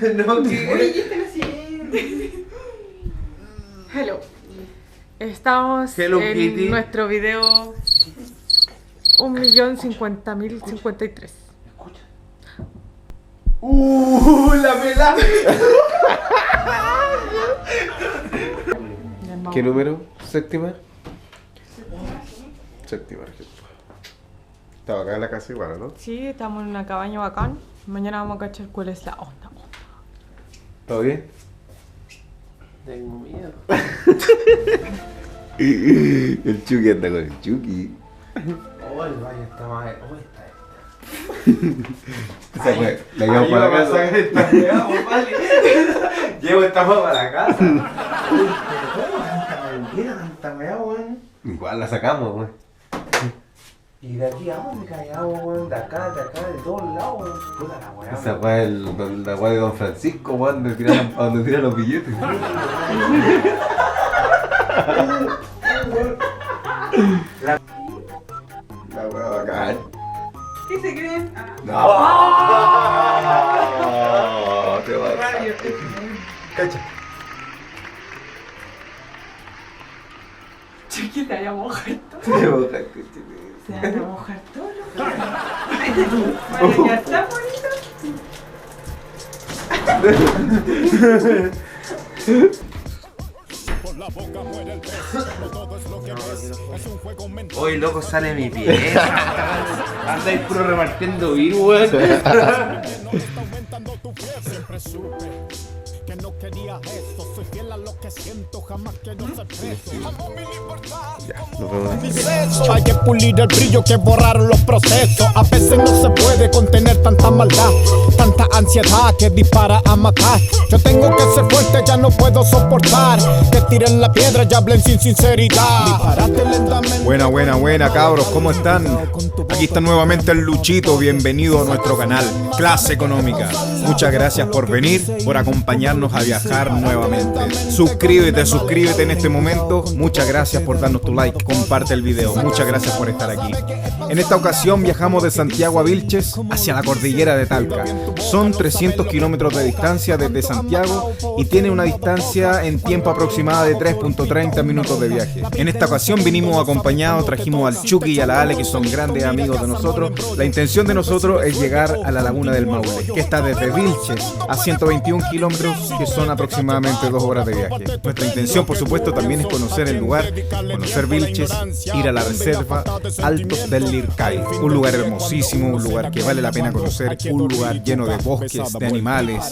No, que... Oye, ¿qué están haciendo? Hello. Estamos Hello, en Kitty. nuestro video 1.050.053. Escucha. La pela. ¿Qué número? ¿Séptima? Séptima, ejemplo. Estaba acá en la casa igual, ¿no? Sí, estamos en una cabaña bacán. Mañana vamos a cachar cuál es la onda. ¿Todo bien? Tengo miedo. El Chucky anda con el Chucky. Oh, el baño está mal. Oh, está. Esa fue. La llevamos para la casa. Llevo esta hueá para la casa. Uy, pero ¿cómo tanta weá, weón? Igual la sacamos, güey. Y de aquí a dónde callamos, weón, de acá, de todos lados, weón. Puta la weá. Esa fue la weá de Don Francisco, weón, donde tiran los billetes. La weá bacán. ¿Qué se creen? No, te vas. Cacha. Chiquita, ya mojar todo. Te mojas, coche. Se van a mojar todo lo que van a quedar tan bonitos. Hoy loco sale mi pieza. Andáis puro repartiendo virus, weón. Que no quería esto, soy fiel a lo que siento, jamás quiero ser preso. Amo mi libertad. Ya, nos vemos. Mi beso. Hay que pulir el brillo, que borrar los procesos. A veces no se puede contener tanta maldad, tanta ansiedad que dispara a matar. Yo tengo que ser fuerte, ya no puedo soportar que tiren la piedra y hablen sin sinceridad. Disparate lentamente. Buena, cabros, ¿cómo están? Aquí está nuevamente el Luchito, bienvenido a nuestro canal Clase Económica. Muchas gracias por venir, por acompañarnos a viajar nuevamente. Suscríbete en este momento. Muchas gracias por darnos tu like, comparte el video. Muchas gracias por estar aquí. En esta ocasión viajamos de Santiago a Vilches hacia la cordillera de Talca. Son 300 kilómetros de distancia desde Santiago y tiene una distancia en tiempo aproximada de 3.30 minutos de viaje. En esta ocasión vinimos acompañados, trajimos al Chucky y a la Ale, que son grandes amigos de nosotros. La intención de nosotros es llegar a la laguna del Maule, que está desde Vilches a 121 kilómetros, que son aproximadamente 2 horas de viaje. Nuestra intención, por supuesto, también es conocer el lugar, conocer Vilches, ir a la reserva Altos del Lircay, un lugar hermosísimo, un lugar que vale la pena conocer, un lugar lleno de bosques, de animales,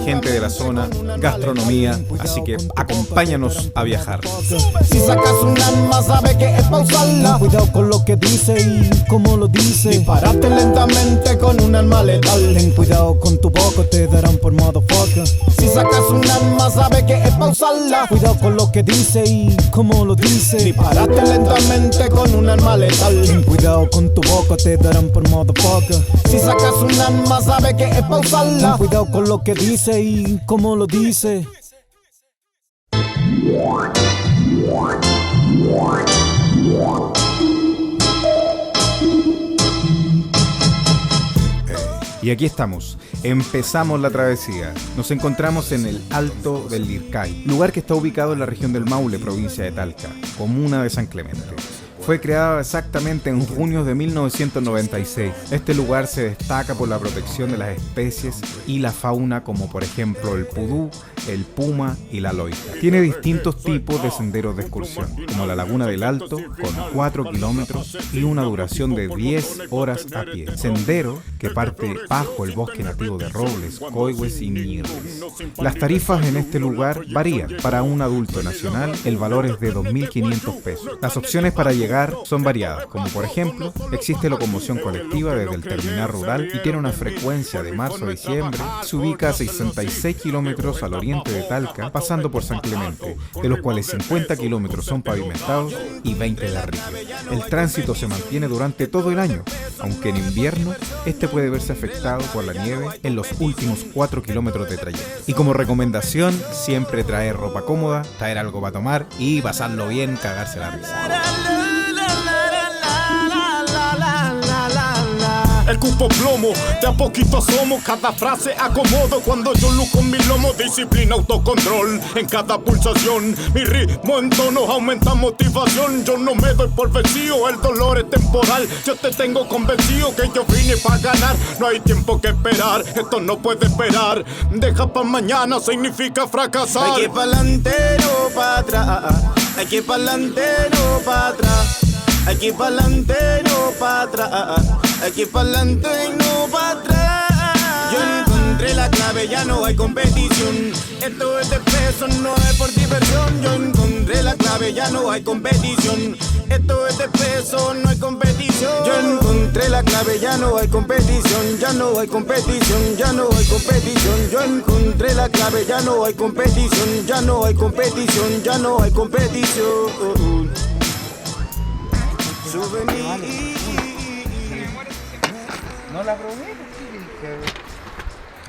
gente de la zona, gastronomía, así que acompáñanos a viajar. Si sacas un arma, sabe que es pausarla. Cuidado con lo que dice y cómo lo dice. Disparate lentamente con un arma letal. Ten cuidado con tu boca, te darán por motherfucker. Si sacas un arma, sabe que es pausarla. Cuidado con lo que dice y cómo lo dice. Disparate lentamente con un arma letal. Ten cuidado con tu boca, te darán por motherfucker. Si sacas un arma, sabe que es pausarla. Ten cuidado con lo que dice y cómo lo dice. Y aquí estamos, empezamos la travesía. Nos encontramos en el Alto del Lircay, lugar que está ubicado en la región del Maule, provincia de Talca, comuna de San Clemente. Fue creado exactamente en junio de 1996. Este lugar se destaca por la protección de las especies y la fauna, como por ejemplo el pudú, el puma y la loita. Tiene distintos tipos de senderos de excursión, como la Laguna del Alto, con 4 kilómetros y una duración de 10 horas a pie. Sendero que parte bajo el bosque nativo de robles, coigües y ñirres. Las tarifas en este lugar varían. Para un adulto nacional, el valor es de 2.500 pesos. Las opciones para llegar son variadas, como por ejemplo, existe locomoción colectiva desde el terminal rural y tiene una frecuencia de marzo a diciembre. Se ubica a 66 kilómetros al oriente de Talca, pasando por San Clemente, de los cuales 50 kilómetros son pavimentados y 20 de arriba. El tránsito se mantiene durante todo el año, aunque en invierno este puede verse afectado por la nieve en los últimos 4 kilómetros de trayecto. Y como recomendación, siempre traer ropa cómoda, traer algo para tomar y pasarlo bien, cagarse la risa. el cupo plomo. De a poquito asomo, cada frase acomodo. Cuando yo luco mi lomo, disciplina, autocontrol. En cada pulsación, mi ritmo en tono aumenta motivación. Yo no me doy por vencido, el dolor es temporal. Yo te tengo convencido que yo vine para ganar. No hay tiempo que esperar, esto no puede esperar. Deja pa' mañana significa fracasar. Hay que pa'lante, no pa' atrás. Hay que pa'lante, no pa' atrás. Hay que pa'lante, no pa' atrás. Hay que pa'lante y no pa' atrás. Yo encontré la clave, ya no hay competición. Esto es de peso, no es por diversión. Yo encontré la clave, ya no hay competición. Esto es de peso, no hay competición. Yo encontré la clave, ya no hay competición. Ya no hay competición, ya no hay competición. Yo encontré la clave, ya no hay competición. Ya no hay competición, ya no hay competición. Souvenir. No la probé.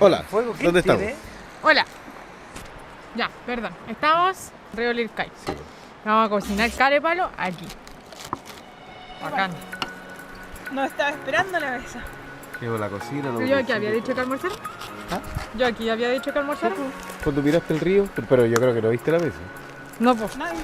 Hola, ¿dónde estamos? Hola. Ya, perdón. Estamos en Río Lircay. Vamos a cocinar carepalo aquí. Bacán. No estaba esperando la mesa. Llevo la cocina. ¿Pero yo aquí había dicho que almorzar? Yo aquí había dicho que almorzar. Cuando miraste el río, pero yo creo que no viste la mesa. No, pues. Nadie.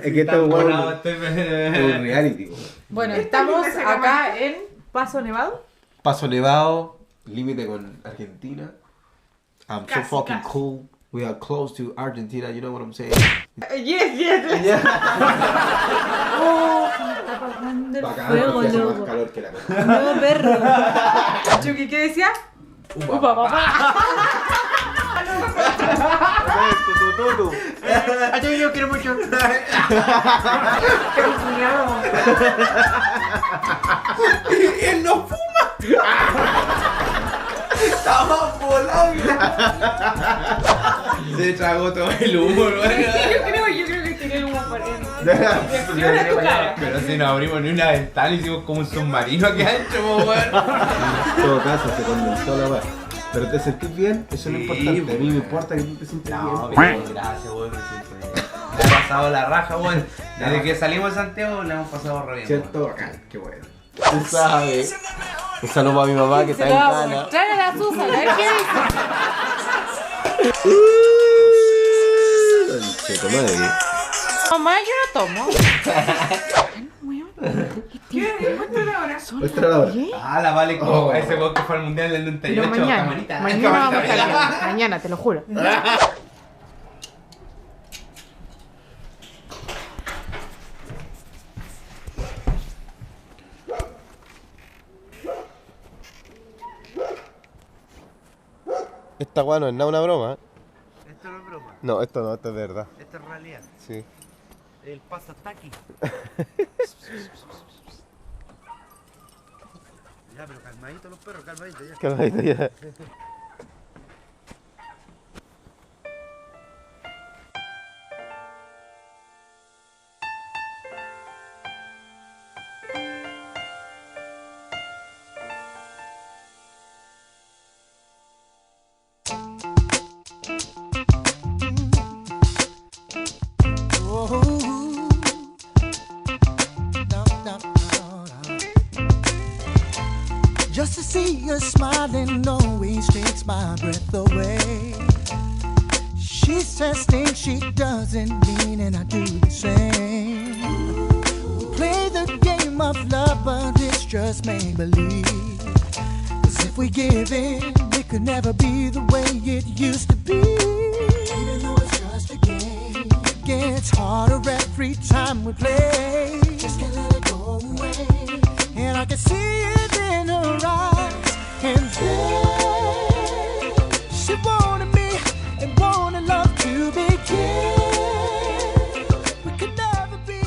Es que está bueno. Estoy Un reality. Bueno, estamos acá en Paso Nevado. Paso Nevado, límite con Argentina. I'm so Casi, fucking casi. cool. We are close to Argentina, you know what I'm saying? Yes. Oh, se me está apagando el fuego, porque hace más loco. calor que la cosa. No, perro. Chucky, ¿qué decía? Upa, papá. Yo quiero mucho. Qué cuñado. Él no fuma. Estaba volado. Se tragó todo el humo, Yo creo que tiré el humo por él. Pero si no abrimos ni una ventana, hicimos como un submarino aquí adentro, weón. En todo caso, se condensó la weá. Pero te sentís bien, eso es lo Sí, importante. A mí me weón. importa que tú te sientas No, bien. pero gracias, weón, me siento bien. Me ha pasado la raja, weón. Desde que salimos de Santiago le hemos pasado re bien. ¿Cierto? Bacán, qué bueno. Tú sabes. Un saludo para mi mamá que está Se en lo va a Cana. mostrar a la Susa, a ver qué dice. Se toma de bien. Mamá, yo no tomo. ¿Qué? ¿Cuánto era ahora? Muestra la hora. Ah, la vale como ese weón que fue al mundial del 98. Pero mañana, Camarita. mañana vamos a estar bien. Mañana, te lo juro. Esta weá no es nada una broma. Esto no es broma, No, esto no, esto es de verdad. esto es realidad. Sí. El paso está aquí. Ya, pero calmadito los perros, calmadito ya. Calmadito ya. Just to see her smiling always takes my breath away. She says things she doesn't mean, and I do the same. We play the game of love, but it's just make believe. 'Cause if we give in, it could never be the way it used to be. Even though it's just a game, it gets harder every time we play. Just can't let it go away. I can see it in her eyes. And then she wanted me and wanted love to begin. We could never be,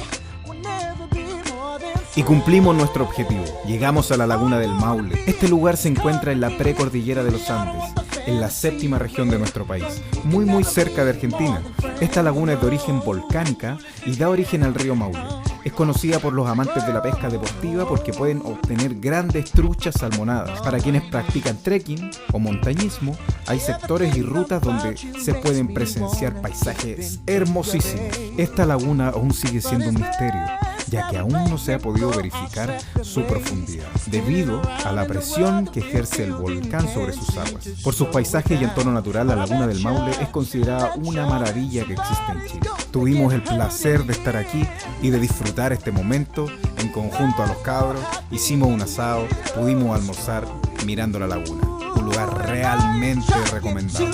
we'll never be more than Y cumplimos nuestro objetivo. Llegamos a la laguna del Maule. Este lugar se encuentra en la precordillera de los Andes, en la 7ª región de nuestro país, muy cerca de Argentina. Esta laguna es de origen volcánica y da origen al río Maule. Es conocida por los amantes de la pesca deportiva porque pueden obtener grandes truchas salmonadas. Para quienes practican trekking o montañismo, hay sectores y rutas donde se pueden presenciar paisajes hermosísimos. Esta laguna aún sigue siendo un misterio, ya que aún no se ha podido verificar su profundidad, debido a la presión que ejerce el volcán sobre sus aguas. Por sus paisajes y entorno natural, la laguna del Maule es considerada una maravilla que existe en Chile. Tuvimos el placer de estar aquí y de disfrutar este momento en conjunto a los cabros. Hicimos un asado, pudimos almorzar mirando la laguna. Un lugar realmente recomendado.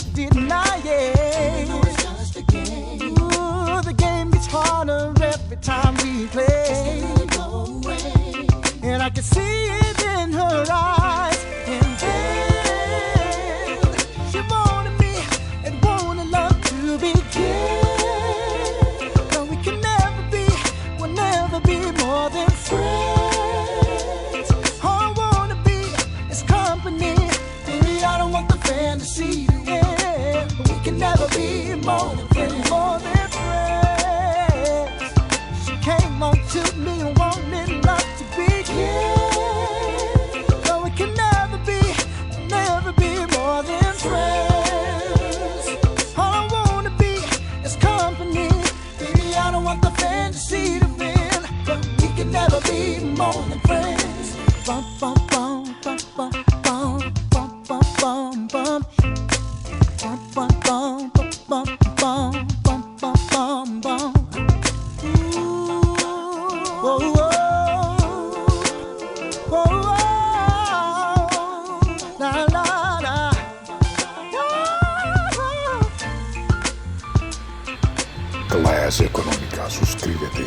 The game gets harder every time we play. And I can see it in her eyes. And then she wanted me and wanted love to begin. But we can never be, we'll never be more than friends. All I wanna be is company. Baby, I don't want the fantasy to end. But we can never be more than friends, more than came on to me and wanted love to begin. No, it can never be more than friends. All I wanna be is company. Baby, I don't want the fantasy to win, but we can never be more than friends. Bum, bum, bum, bum, bum, bum, bum, bum, bum, bum. Bum, bum, bum, bum, bum, bum, bum, bum, bum. Whoa, whoa, whoa, whoa, la, la, la. Clase Económica, suscríbete.